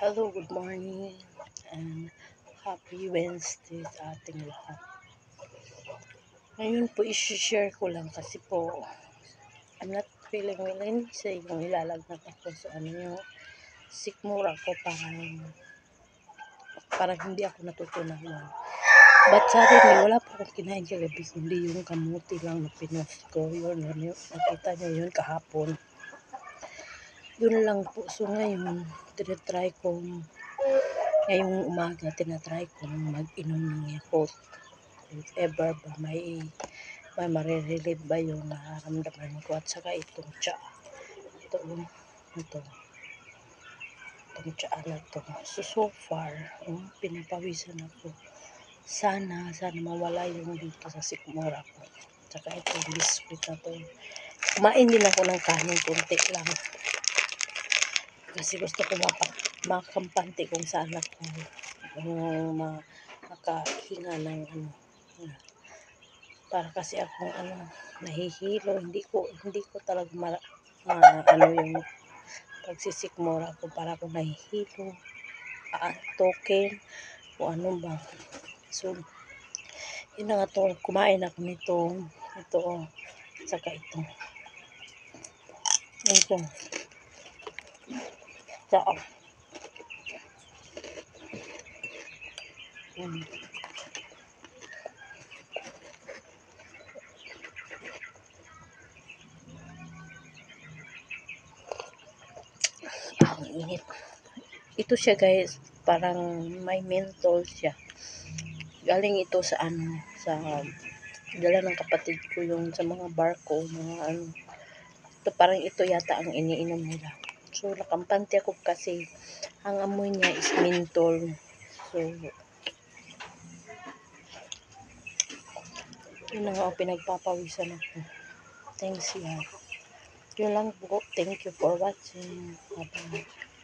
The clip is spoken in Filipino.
Hello, good morning, and happy Wednesday sa ating lahat. Ngayon po, isi-share ko lang kasi po, I'm not feeling well, hindi sa yung ilalagnat ako. So, yung sikmura ko parang hindi ako natutunawan. But suddenly, wala pa akong kinain kagabi, kundi yung kamuti lang na pinost ko. Yun, nakita nyo yun kahapon. Yun lang po. So, ngayon, tinatry kong ngayong umaga, tinatry kong mag-inom ng Yakult. If ever ba may marirelieve ba yung nararamdaman ko. At saka itong tsa. Itong tsa na to. So far, pinapawisan ako. Sana mawala yung dito sa sikmura ko. At saka itong biscuit na to. Kumain din ako ng kanin, kunti lang. Kasi gusto ko makampante kung saan ako makahinga ng para kasi akong nahihilo, hindi ko talaga yung pagsisikmura ko, para akong nahihilo, token o ano ba. So yun na nga to, kumain ako ito saka ito saka ang init. Ito siya guys, parang may menthol siya. Galing ito sa sa dala ng kapatid ko yung sa mga barko, mga Ito parang ito yata ang iniinom nila. So nakampante ako kasi ang amoy niya is menthol. So yun na nga, pinagpapawisan ako. Thanks yan. Yun lang po. Thank you for watching. Bye-bye.